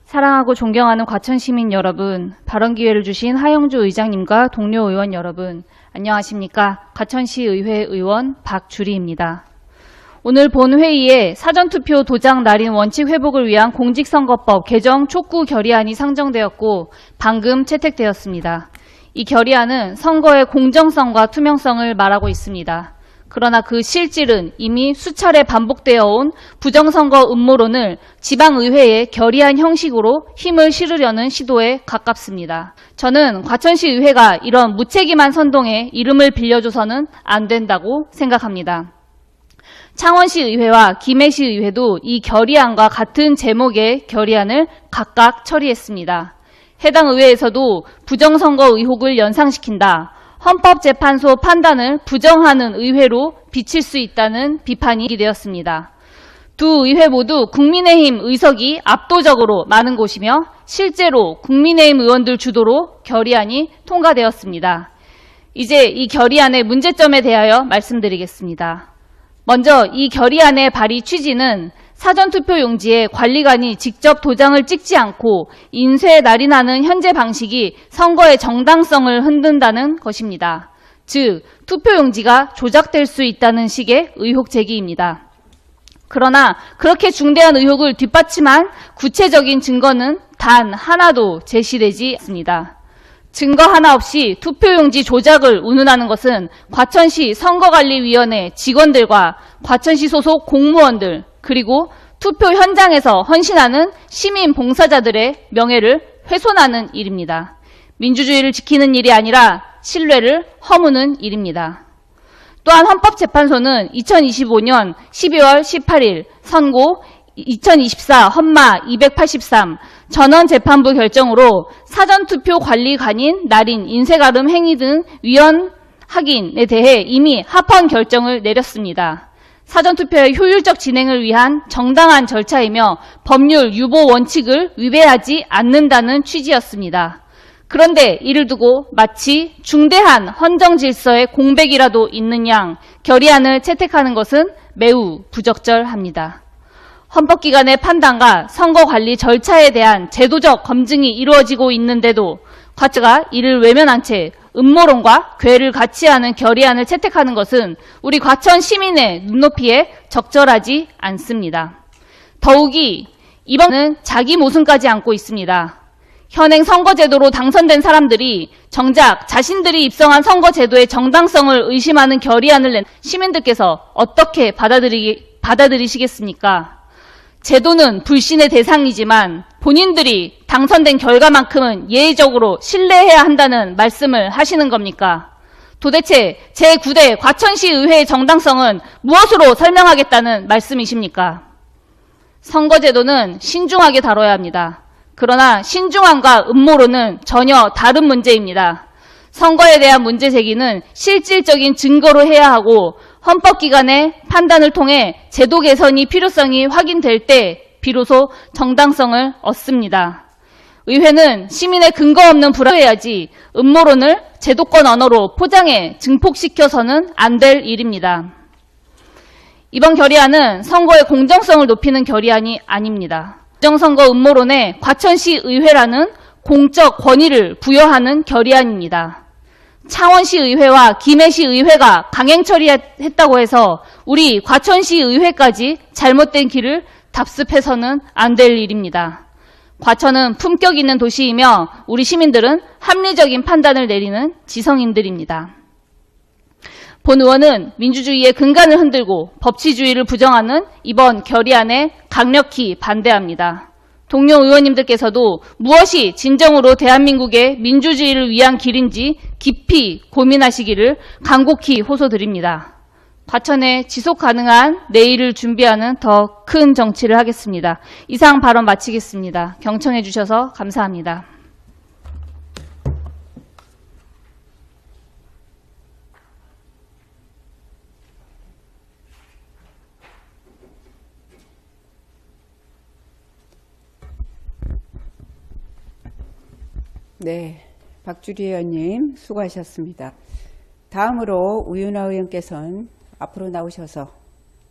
사랑하고 존경하는 과천시민 여러분, 발언 기회를 주신 하영주 의장님과 동료 의원 여러분, 안녕하십니까? 과천시 의회 의원 박주리입니다. 오늘 본 회의에 사전투표 도장 날인 원칙 회복을 위한 공직선거법 개정 촉구 결의안이 상정되었고 방금 채택되었습니다. 이 결의안은 선거의 공정성과 투명성을 말하고 있습니다. 그러나 그 실질은 이미 수차례 반복되어 온 부정선거 음모론을 지방의회에 결의안 형식으로 힘을 실으려는 시도에 가깝습니다. 저는 과천시 의회가 이런 무책임한 선동에 이름을 빌려줘서는 안 된다고 생각합니다. 창원시 의회와 김해시 의회도 이 결의안과 같은 제목의 결의안을 각각 처리했습니다. 해당 의회에서도 부정선거 의혹을 연상시킨다, 헌법재판소 판단을 부정하는 의회로 비칠 수 있다는 비판이 되었습니다. 두 의회 모두 국민의힘 의석이 압도적으로 많은 곳이며 실제로 국민의힘 의원들 주도로 결의안이 통과되었습니다. 이제 이 결의안의 문제점에 대하여 말씀드리겠습니다. 먼저 이 결의안의 발의 취지는 사전투표 용지에 관리관이 직접 도장을 찍지 않고 인쇄 날인하는 현재 방식이 선거의 정당성을 흔든다는 것입니다. 즉, 투표용지가 조작될 수 있다는 식의 의혹 제기입니다. 그러나 그렇게 중대한 의혹을 뒷받침한 구체적인 증거는 단 하나도 제시되지 않습니다. 증거 하나 없이 투표용지 조작을 운운하는 것은 과천시 선거관리위원회 직원들과 과천시 소속 공무원들 그리고 투표 현장에서 헌신하는 시민 봉사자들의 명예를 훼손하는 일입니다. 민주주의를 지키는 일이 아니라 신뢰를 허무는 일입니다. 또한 헌법재판소는 2025년 12월 18일 선고 2024 헌마 283 전원재판부 결정으로 사전투표 관리관인 날인 인쇄가름 행위 등 위헌 확인에 대해 이미 합헌 결정을 내렸습니다. 사전투표의 효율적 진행을 위한 정당한 절차이며 법률 유보 원칙을 위배하지 않는다는 취지였습니다. 그런데 이를 두고 마치 중대한 헌정 질서의 공백이라도 있는 양 결의안을 채택하는 것은 매우 부적절합니다. 헌법기관의 판단과 선거관리 절차에 대한 제도적 검증이 이루어지고 있는데도 과처가 이를 외면한 채 음모론과 궤를 같이 하는 결의안을 채택하는 것은 우리 과천 시민의 눈높이에 적절하지 않습니다. 더욱이 이번은 자기 모순까지 안고 있습니다. 현행 선거제도로 당선된 사람들이 정작 자신들이 입성한 선거제도의 정당성을 의심하는 결의안을 낸 시민들께서 어떻게 받아들이시겠습니까? 제도는 불신의 대상이지만 본인들이 당선된 결과만큼은 예의적으로 신뢰해야 한다는 말씀을 하시는 겁니까? 도대체 제9대 과천시 의회의 정당성은 무엇으로 설명하겠다는 말씀이십니까? 선거제도는 신중하게 다뤄야 합니다. 그러나 신중함과 음모론은 전혀 다른 문제입니다. 선거에 대한 문제 제기는 실질적인 증거로 해야 하고 헌법기관의 판단을 통해 제도 개선이 필요성이 확인될 때 비로소 정당성을 얻습니다. 의회는 시민의 근거 없는 불안해야지 음모론을 제도권 언어로 포장해 증폭시켜서는 안 될 일입니다. 이번 결의안은 선거의 공정성을 높이는 결의안이 아닙니다. 부정선거 음모론에 과천시 의회라는 공적 권위를 부여하는 결의안입니다. 창원시 의회와 김해시 의회가 강행 처리했다고 해서 우리 과천시 의회까지 잘못된 길을 답습해서는 안 될 일입니다. 과천은 품격 있는 도시이며 우리 시민들은 합리적인 판단을 내리는 지성인들입니다. 본 의원은 민주주의의 근간을 흔들고 법치주의를 부정하는 이번 결의안에 강력히 반대합니다. 동료 의원님들께서도 무엇이 진정으로 대한민국의 민주주의를 위한 길인지 깊이 고민하시기를 간곡히 호소드립니다. 과천의 지속 가능한 내일을 준비하는 더 큰 정치를 하겠습니다. 이상 발언 마치겠습니다. 경청해 주셔서 감사합니다. 네, 박주리 의원님 수고하셨습니다. 다음으로 우윤아 의원께서는 앞으로 나오셔서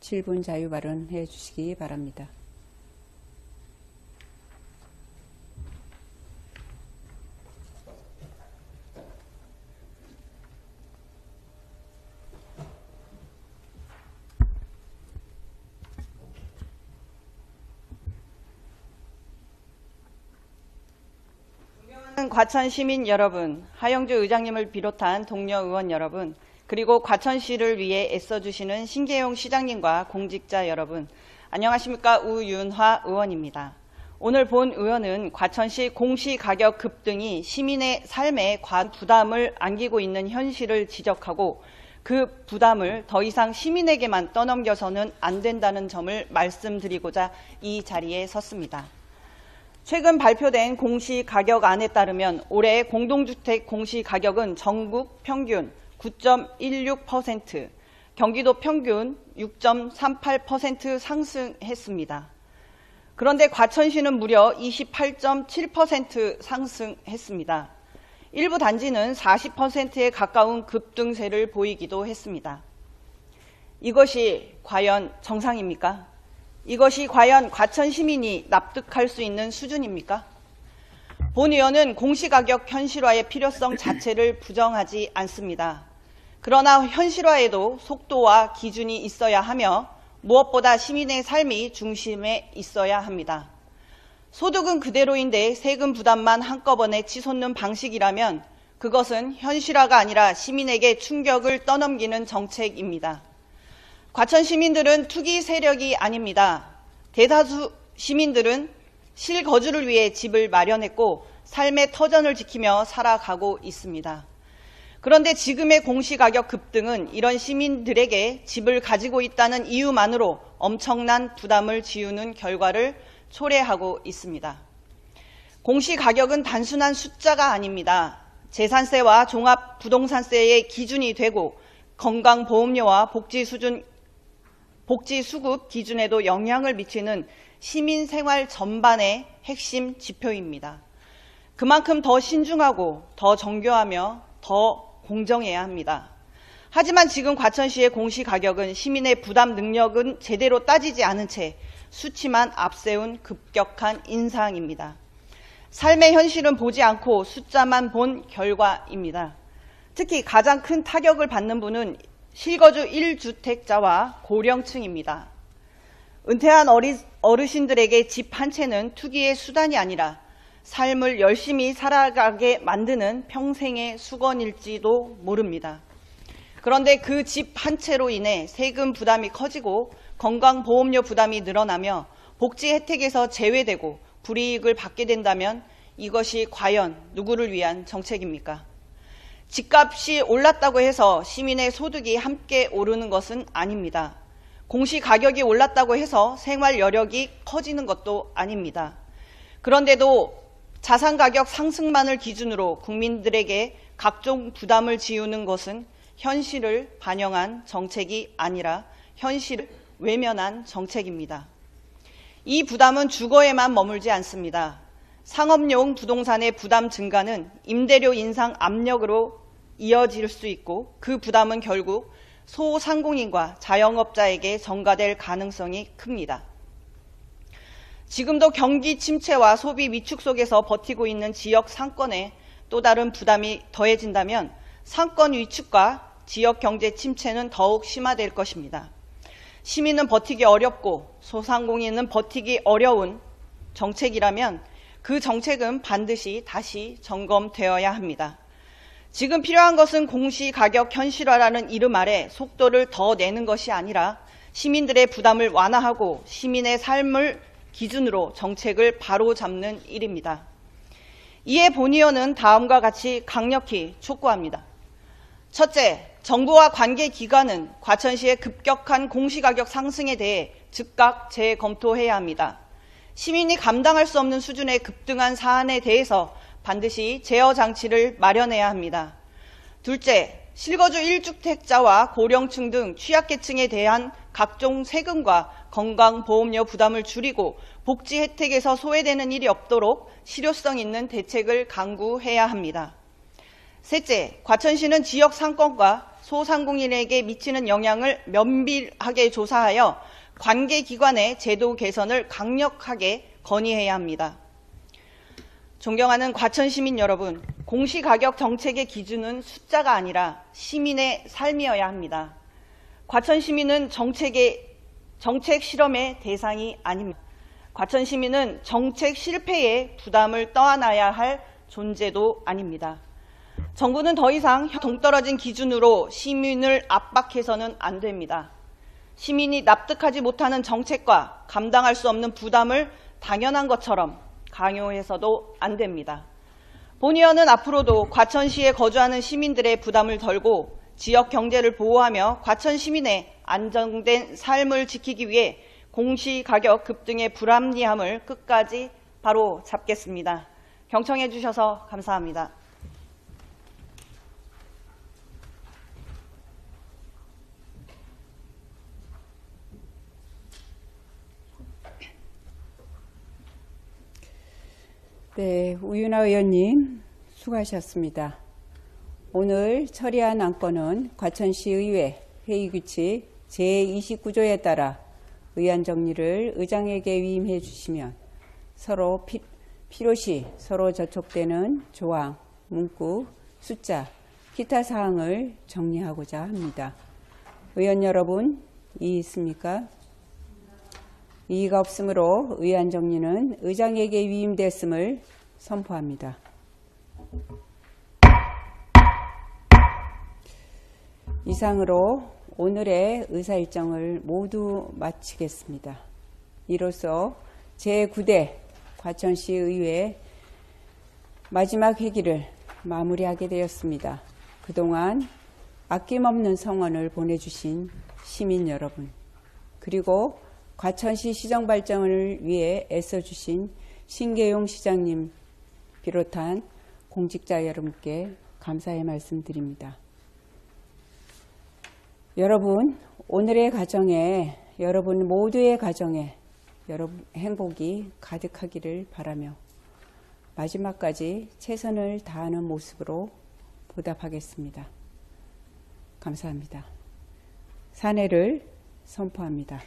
7분 자유 발언해 주시기 바랍니다. 과천 시민 여러분, 하영주 의장님을 비롯한 동료 의원 여러분, 그리고 과천시를 위해 애써주시는 신계용 시장님과 공직자 여러분, 안녕하십니까? 우윤화 의원입니다. 오늘 본 의원은 과천시 공시가격 급등이 시민의 삶에 과한 부담을 안기고 있는 현실을 지적하고 그 부담을 더 이상 시민에게만 떠넘겨서는 안 된다는 점을 말씀드리고자 이 자리에 섰습니다. 최근 발표된 공시가격안에 따르면 올해 공동주택 공시가격은 전국 평균 9.16%, 경기도 평균 6.38% 상승했습니다. 그런데 과천시는 무려 28.7% 상승했습니다. 일부 단지는 40%에 가까운 급등세를 보이기도 했습니다. 이것이 과연 정상입니까? 이것이 과연 과천 시민이 납득할 수 있는 수준입니까? 본 의원은 공시가격 현실화의 필요성 자체를 부정하지 않습니다. 그러나 현실화에도 속도와 기준이 있어야 하며 무엇보다 시민의 삶이 중심에 있어야 합니다. 소득은 그대로인데 세금 부담만 한꺼번에 치솟는 방식이라면 그것은 현실화가 아니라 시민에게 충격을 떠넘기는 정책입니다. 과천 시민들은 투기 세력이 아닙니다. 대다수 시민들은 실거주를 위해 집을 마련했고 삶의 터전을 지키며 살아가고 있습니다. 그런데 지금의 공시가격 급등은 이런 시민들에게 집을 가지고 있다는 이유만으로 엄청난 부담을 지우는 결과를 초래하고 있습니다. 공시가격은 단순한 숫자가 아닙니다. 재산세와 종합부동산세의 기준이 되고 건강보험료와 복지수급 기준에도 영향을 미치는 시민생활 전반의 핵심 지표입니다. 그만큼 더 신중하고 더 정교하며 더 공정해야 합니다. 하지만 지금 과천시의 공시가격은 시민의 부담 능력은 제대로 따지지 않은 채 수치만 앞세운 급격한 인상입니다. 삶의 현실은 보지 않고 숫자만 본 결과입니다. 특히 가장 큰 타격을 받는 분은 실거주 1주택자와 고령층입니다. 은퇴한 어르신들에게 집 한 채는 투기의 수단이 아니라 삶을 열심히 살아가게 만드는 평생의 수건일지도 모릅니다. 그런데 그 집 한 채로 인해 세금 부담이 커지고 건강보험료 부담이 늘어나며 복지 혜택에서 제외되고 불이익을 받게 된다면 이것이 과연 누구를 위한 정책입니까? 집값이 올랐다고 해서 시민의 소득이 함께 오르는 것은 아닙니다. 공시가격이 올랐다고 해서 생활 여력이 커지는 것도 아닙니다. 그런데도 자산가격 상승만을 기준으로 국민들에게 각종 부담을 지우는 것은 현실을 반영한 정책이 아니라 현실을 외면한 정책입니다. 이 부담은 주거에만 머물지 않습니다. 상업용 부동산의 부담 증가는 임대료 인상 압력으로 이어질 수 있고 그 부담은 결국 소상공인과 자영업자에게 전가될 가능성이 큽니다. 지금도 경기 침체와 소비 위축 속에서 버티고 있는 지역 상권에 또 다른 부담이 더해진다면 상권 위축과 지역 경제 침체는 더욱 심화될 것입니다. 시민은 버티기 어렵고 소상공인은 버티기 어려운 정책이라면 그 정책은 반드시 다시 점검되어야 합니다. 지금 필요한 것은 공시가격 현실화라는 이름 아래 속도를 더 내는 것이 아니라 시민들의 부담을 완화하고 시민의 삶을 기준으로 정책을 바로잡는 일입니다. 이에 본 의원은 다음과 같이 강력히 촉구합니다. 첫째, 정부와 관계기관은 과천시의 급격한 공시가격 상승에 대해 즉각 재검토해야 합니다. 시민이 감당할 수 없는 수준의 급등한 사안에 대해서 반드시 제어 장치를 마련해야 합니다. 둘째, 실거주 1주택자와 고령층 등 취약계층에 대한 각종 세금과 건강보험료 부담을 줄이고 복지 혜택에서 소외되는 일이 없도록 실효성 있는 대책을 강구해야 합니다. 셋째, 과천시는 지역 상권과 소상공인에게 미치는 영향을 면밀하게 조사하여 관계기관의 제도 개선을 강력하게 건의해야 합니다. 존경하는 과천 시민 여러분, 공시가격 정책의 기준은 숫자가 아니라 시민의 삶이어야 합니다. 과천 시민은 정책 실험의 대상이 아닙니다. 과천 시민은 정책 실패에 부담을 떠안아야 할 존재도 아닙니다. 정부는 더 이상 동떨어진 기준으로 시민을 압박해서는 안 됩니다. 시민이 납득하지 못하는 정책과 감당할 수 없는 부담을 당연한 것처럼 강요해서도 안 됩니다. 본 의원은 앞으로도 과천시에 거주하는 시민들의 부담을 덜고 지역 경제를 보호하며 과천 시민의 안정된 삶을 지키기 위해 공시가격 급등의 불합리함을 끝까지 바로 잡겠습니다. 경청해 주셔서 감사합니다. 네, 우윤아 의원님 수고하셨습니다. 오늘 처리한 안건은 과천시의회 회의규칙 제29조에 따라 의안 정리를 의장에게 위임해 주시면 서로 필요시 서로 저촉되는 조항, 문구, 숫자, 기타 사항을 정리하고자 합니다. 의원 여러분, 이의 있습니까? 이의가 없으므로 의안 정리는 의장에게 위임됐음을 선포합니다. 이상으로 오늘의 의사일정을 모두 마치겠습니다. 이로써 제9대 과천시의회 마지막 회기를 마무리하게 되었습니다. 그동안 아낌없는 성원을 보내주신 시민 여러분, 그리고 과천시 시정 발전을 위해 애써주신 신계용 시장님 비롯한 공직자 여러분께 감사의 말씀드립니다. 여러분, 오늘의 가정에, 여러분 모두의 가정에 여러분 행복이 가득하기를 바라며 마지막까지 최선을 다하는 모습으로 보답하겠습니다. 감사합니다. 산회를 선포합니다.